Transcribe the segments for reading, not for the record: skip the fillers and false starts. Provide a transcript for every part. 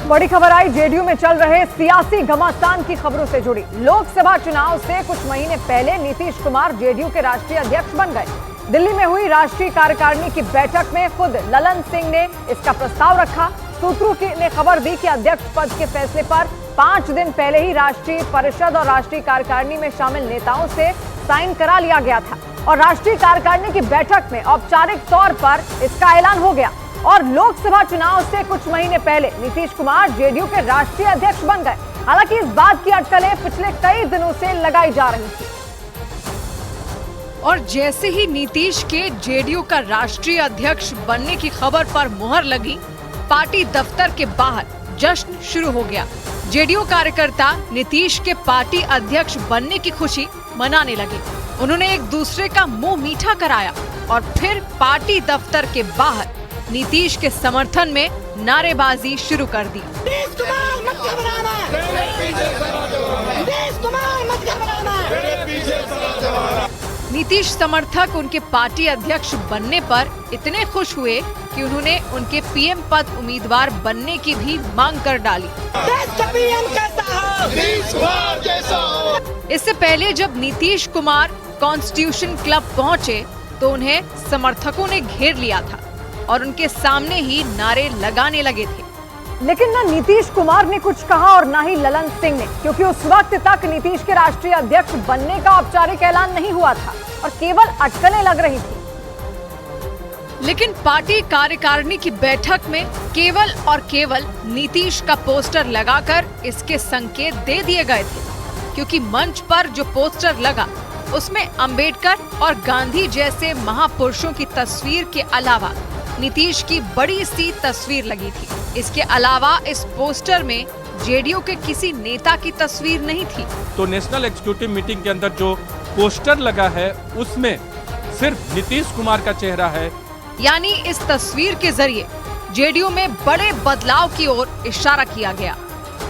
बड़ी खबर आई जेडीयू में चल रहे सियासी घमासान की खबरों से जुड़ी। लोकसभा चुनाव से कुछ महीने पहले नीतीश कुमार जेडीयू के राष्ट्रीय अध्यक्ष बन गए। दिल्ली में हुई राष्ट्रीय कार्यकारिणी की बैठक में खुद ललन सिंह ने इसका प्रस्ताव रखा। सूत्रों ने खबर दी कि अध्यक्ष पद के फैसले पर 5 दिन पहले ही राष्ट्रीय परिषद और राष्ट्रीय कार्यकारिणी में शामिल नेताओं से साइन करा लिया गया था और राष्ट्रीय कार्यकारिणी की बैठक में औपचारिक तौर पर इसका ऐलान हो गया। और लोकसभा चुनाव से कुछ महीने पहले नीतीश कुमार जेडीयू के राष्ट्रीय अध्यक्ष बन गए। हालांकि इस बात की अटकलें पिछले कई दिनों से लगाई जा रही थी। और जैसे ही नीतीश के जेडीयू का राष्ट्रीय अध्यक्ष बनने की खबर पर मुहर लगी, पार्टी दफ्तर के बाहर जश्न शुरू हो गया। जेडीयू कार्यकर्ता नीतीश के पार्टी अध्यक्ष बनने की खुशी मनाने लगे। उन्होंने एक दूसरे का मुंह मीठा कराया और फिर पार्टी दफ्तर के बाहर नीतीश के समर्थन में नारेबाजी शुरू कर दी। नीतीश समर्थक उनके पार्टी अध्यक्ष बनने पर इतने खुश हुए कि उन्होंने उनके पीएम पद उम्मीदवार बनने की भी मांग कर डाली। इससे पहले जब नीतीश कुमार कॉन्स्टिट्यूशन क्लब पहुंचे तो उन्हें समर्थकों ने घेर लिया था और उनके सामने ही नारे लगाने लगे थे। लेकिन न नीतीश कुमार ने कुछ कहा और न ही ललन सिंह ने, क्योंकि उस वक्त तक नीतीश के राष्ट्रीय अध्यक्ष बनने का औपचारिक ऐलान नहीं हुआ था और केवल अटकलें लग रही थी। लेकिन पार्टी कार्यकारिणी की बैठक में केवल और केवल नीतीश का पोस्टर लगाकर इसके संकेत दे दिए गए थे, क्योंकि मंच पर जो पोस्टर लगा उसमें अंबेडकर और गांधी जैसे महापुरुषों की तस्वीर के अलावा नीतीश की बड़ी सी तस्वीर लगी थी। इसके अलावा इस पोस्टर में जेडीयू के किसी नेता की तस्वीर नहीं थी। तो नेशनल एग्जीक्यूटिव मीटिंग के अंदर जो पोस्टर लगा है उसमें सिर्फ नीतीश कुमार का चेहरा है। यानी इस तस्वीर के जरिए जेडीयू में बड़े बदलाव की ओर इशारा किया गया।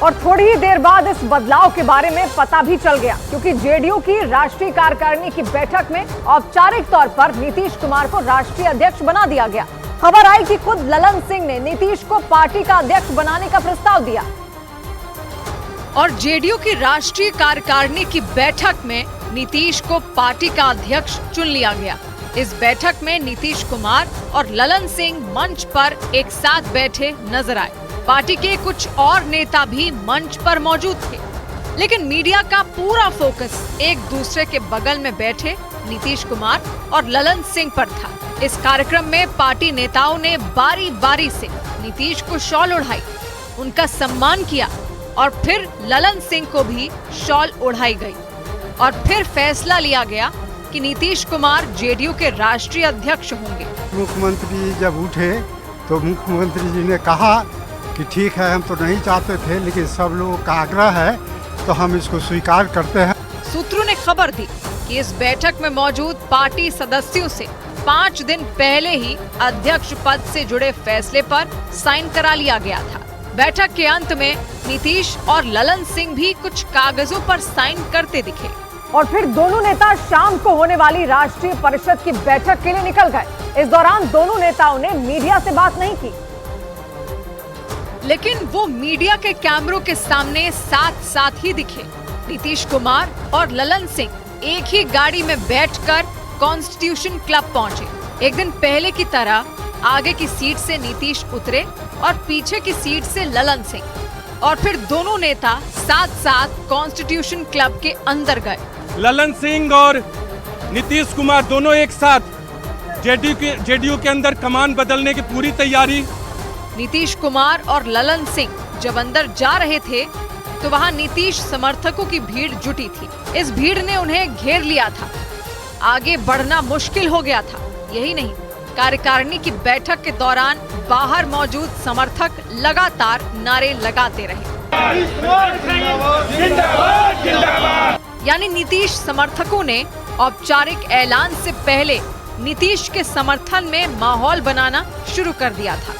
और थोड़ी ही देर बाद इस बदलाव के बारे में पता भी चल गया, क्योंकि जेडीयू की राष्ट्रीय कार्यकारिणी की बैठक में औपचारिक तौर पर नीतीश कुमार को राष्ट्रीय अध्यक्ष बना दिया गया। खबर आई कि खुद ललन सिंह ने नीतीश को पार्टी का अध्यक्ष बनाने का प्रस्ताव दिया। और जेडीयू की राष्ट्रीय कार्यकारिणी की बैठक में नीतीश को पार्टी का अध्यक्ष चुन लिया गया। इस बैठक में नीतीश कुमार और ललन सिंह मंच पर एक साथ बैठे नजर आए। पार्टी के कुछ और नेता भी मंच पर मौजूद थे, लेकिन मीडिया का पूरा फोकस एक दूसरे के बगल में बैठे नीतीश कुमार और ललन सिंह पर था। इस कार्यक्रम में पार्टी नेताओं ने बारी बारी से नीतीश को शॉल ओढ़ाई, उनका सम्मान किया और फिर ललन सिंह को भी शॉल ओढ़ाई गई। और फिर फैसला लिया गया कि नीतीश कुमार जेडीयू के राष्ट्रीय अध्यक्ष होंगे। मुख्यमंत्री जब उठे तो मुख्यमंत्री जी ने कहा कि ठीक है, हम तो नहीं चाहते थे, लेकिन सब लोगों का आग्रह है तो हम इसको स्वीकार करते हैं। सूत्रों ने खबर दी कि इस बैठक में मौजूद पार्टी सदस्यों से 5 दिन पहले ही अध्यक्ष पद से जुड़े फैसले पर साइन करा लिया गया था। बैठक के अंत में नीतीश और ललन सिंह भी कुछ कागजों पर साइन करते दिखे और फिर दोनों नेता शाम को होने वाली राष्ट्रीय परिषद की बैठक के लिए निकल गए। इस दौरान दोनों नेताओं ने मीडिया से बात नहीं की, लेकिन वो मीडिया के कैमरों के सामने साथ साथ ही दिखे। नीतीश कुमार और ललन सिंह एक ही गाड़ी में बैठकर कॉन्स्टिट्यूशन क्लब पहुंचे। एक दिन पहले की तरह आगे की सीट से नीतीश उतरे और पीछे की सीट से ललन सिंह, और फिर दोनों नेता साथ साथ कॉन्स्टिट्यूशन क्लब के अंदर गए। ललन सिंह और नीतीश कुमार दोनों एक साथ जेडीयू के अंदर कमान बदलने की पूरी तैयारी। नीतीश कुमार और ललन सिंह जब अंदर जा रहे थे तो वहां नीतीश समर्थकों की भीड़ जुटी थी। इस भीड़ ने उन्हें घेर लिया था, आगे बढ़ना मुश्किल हो गया था। यही नहीं, कार्यकारिणी की बैठक के दौरान बाहर मौजूद समर्थक लगातार नारे लगाते रहे। यानी नीतीश समर्थकों ने औपचारिक ऐलान से पहले नीतीश के समर्थन में माहौल बनाना शुरू कर दिया था।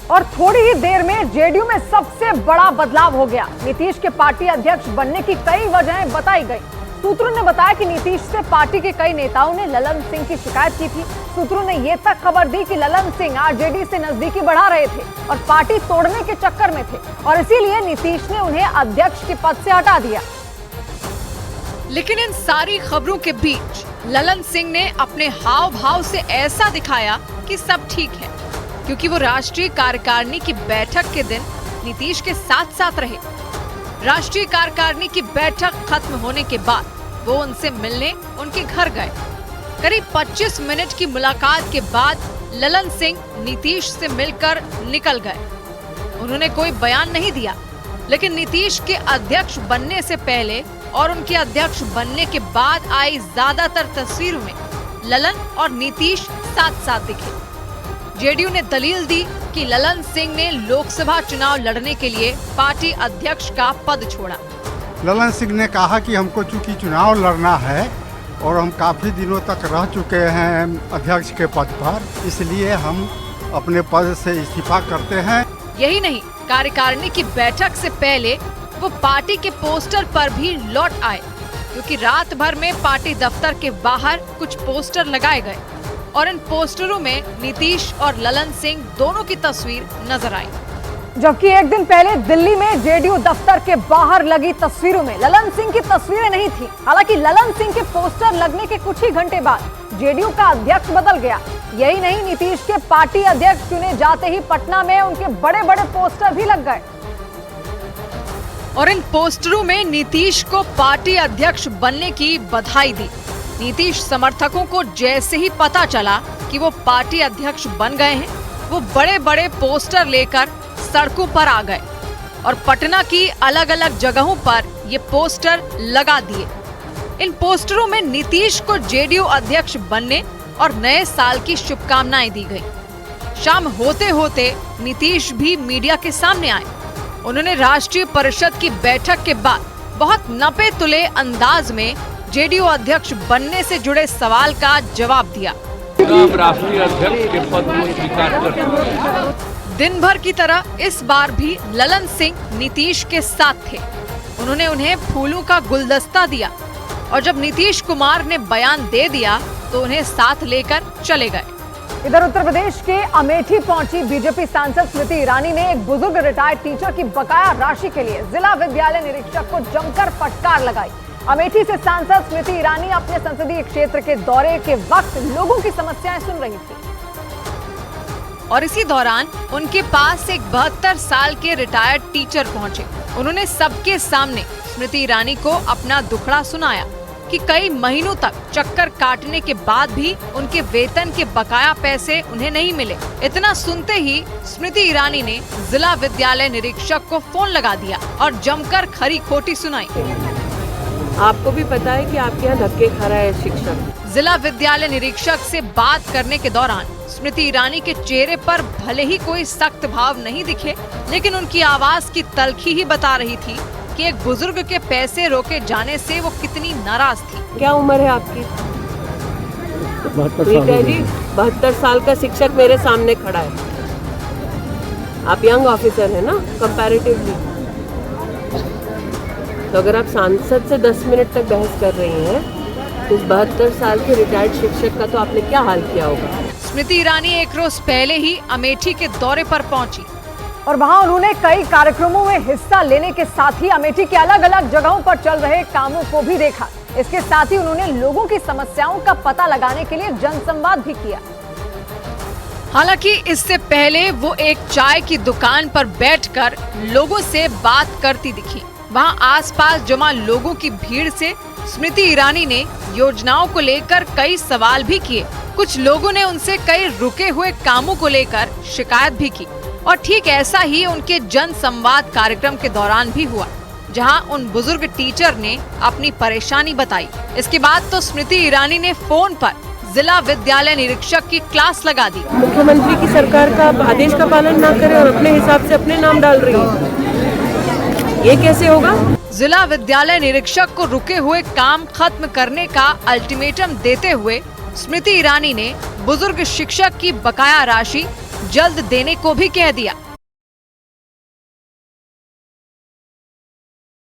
और थोड़ी ही देर में जेडीयू में सबसे बड़ा बदलाव हो गया। नीतीश के पार्टी अध्यक्ष बनने की कई वजहें बताई गई। सूत्रों ने बताया कि नीतीश से पार्टी के कई नेताओं ने ललन सिंह की शिकायत की थी। सूत्रों ने ये तक खबर दी कि ललन सिंह आरजेडी से नजदीकी बढ़ा रहे थे और पार्टी तोड़ने के चक्कर में थे और इसीलिए नीतीश ने उन्हें अध्यक्ष के पद से हटा दिया। लेकिन इन सारी खबरों के बीच ललन सिंह ने अपने हाव भाव से ऐसा दिखाया कि सब ठीक है, क्योंकि वो राष्ट्रीय कार्यकारिणी की बैठक के दिन नीतीश के साथ साथ रहे। राष्ट्रीय कार्यकारिणी की बैठक खत्म होने के बाद वो उनसे मिलने उनके घर गए। करीब 25 मिनट की मुलाकात के बाद ललन सिंह नीतीश से मिलकर निकल गए। उन्होंने कोई बयान नहीं दिया, लेकिन नीतीश के अध्यक्ष बनने से पहले और उनके अध्यक्ष बनने के बाद आई ज्यादातर तस्वीरों में ललन और नीतीश साथ साथ दिखे। जेडीयू ने दलील दी कि ललन सिंह ने लोकसभा चुनाव लड़ने के लिए पार्टी अध्यक्ष का पद छोड़ा। ललन सिंह ने कहा कि हमको चूंकि चुनाव लड़ना है और हम काफ़ी दिनों तक रह चुके हैं अध्यक्ष के पद पर, इसलिए हम अपने पद से इस्तीफा करते हैं। यही नहीं, कार्यकारिणी की बैठक से पहले वो पार्टी के पोस्टर पर भी लौट आए, क्योंकि रात भर में पार्टी दफ्तर के बाहर कुछ पोस्टर लगाए गए और इन पोस्टरों में नीतीश और ललन सिंह दोनों की तस्वीर नजर आई। जबकि एक दिन पहले दिल्ली में जेडीयू दफ्तर के बाहर लगी तस्वीरों में ललन सिंह की तस्वीरें नहीं थी। हालांकि ललन सिंह के पोस्टर लगने के कुछ ही घंटे बाद जेडीयू का अध्यक्ष बदल गया। यही नहीं, नीतीश के पार्टी अध्यक्ष चुने जाते ही पटना में उनके बड़े बड़े पोस्टर भी लग गए और इन पोस्टरों में नीतीश को पार्टी अध्यक्ष बनने की बधाई दी। नीतीश समर्थकों को जैसे ही पता चला कि वो पार्टी अध्यक्ष बन गए हैं, वो बड़े बड़े पोस्टर लेकर सड़कों पर आ गए और पटना की अलग अलग जगहों पर ये पोस्टर लगा दिए। इन पोस्टरों में नीतीश को जेडीयू अध्यक्ष बनने और नए साल की शुभकामनाएं दी गई। शाम होते होते नीतीश भी मीडिया के सामने आए। उन्होंने राष्ट्रीय परिषद की बैठक के बाद बहुत नपे तुले अंदाज में जेडीयू अध्यक्ष बनने से जुड़े सवाल का जवाब दिया। राष्ट्रीय अध्यक्ष के पद को स्वीकार कर चुके हैं। दिन भर की तरह इस बार भी ललन सिंह नीतीश के साथ थे। उन्होंने उन्हें फूलों का गुलदस्ता दिया और जब नीतीश कुमार ने बयान दे दिया तो उन्हें साथ लेकर चले गए। इधर उत्तर प्रदेश के अमेठी पहुंची बीजेपी सांसद स्मृति ईरानी ने एक बुजुर्ग रिटायर्ड टीचर की बकाया राशि के लिए जिला विद्यालय निरीक्षक को जमकर फटकार लगाई। अमेठी से सांसद स्मृति ईरानी अपने संसदीय क्षेत्र के दौरे के वक्त लोगों की समस्याएं सुन रही थी और इसी दौरान उनके पास एक 72 साल के रिटायर्ड टीचर पहुंचे। उन्होंने सबके सामने स्मृति ईरानी को अपना दुखड़ा सुनाया कि कई महीनों तक चक्कर काटने के बाद भी उनके वेतन के बकाया पैसे उन्हें नहीं मिले। इतना सुनते ही स्मृति ईरानी ने जिला विद्यालय निरीक्षक को फोन लगा दिया और जमकर खरी खोटी सुनाई। आपको भी पता है कि आपके यहाँ धक्के खा रहा है शिक्षक। जिला विद्यालय निरीक्षक से बात करने के दौरान स्मृति ईरानी के चेहरे पर भले ही कोई सख्त भाव नहीं दिखे, लेकिन उनकी आवाज की तल्खी ही बता रही थी कि एक बुजुर्ग के पैसे रोके जाने से वो कितनी नाराज थी। क्या उम्र है आपकी? 72 साल का शिक्षक मेरे सामने खड़ा है। आप यंग ऑफिसर है ना कंपैरेटिवली, तो अगर आप सांसद से 10 मिनट तक बहस कर रही हैं तो इस 72 साल के रिटायर्ड शिक्षक का तो आपने क्या हाल किया होगा। स्मृति ईरानी एक रोज पहले ही अमेठी के दौरे पर पहुंची और वहां उन्होंने कई कार्यक्रमों में हिस्सा लेने के साथ ही अमेठी के अलग अलग जगहों पर चल रहे कामों को भी देखा। इसके साथ ही उन्होंने लोगों की समस्याओं का पता लगाने के लिए जनसंवाद भी किया। हालांकि इससे पहले वो एक चाय की दुकान पर बैठकर लोगों से बात करती दिखी। वहां आसपास जमा लोगों की भीड़ से स्मृति ईरानी ने योजनाओं को लेकर कई सवाल भी किए। कुछ लोगों ने उनसे कई रुके हुए कामों को लेकर शिकायत भी की और ठीक ऐसा ही उनके जन संवाद कार्यक्रम के दौरान भी हुआ, जहां उन बुजुर्ग टीचर ने अपनी परेशानी बताई। इसके बाद तो स्मृति ईरानी ने फोन पर जिला विद्यालय निरीक्षक की क्लास लगा दी। मुख्यमंत्री की सरकार का आदेश का पालन न करे और अपने हिसाब से अपने नाम डाल रही है, ये कैसे होगा? जिला विद्यालय निरीक्षक को रुके हुए काम खत्म करने का अल्टीमेटम देते हुए स्मृति ईरानी ने बुजुर्ग शिक्षक की बकाया राशि जल्द देने को भी कह दिया।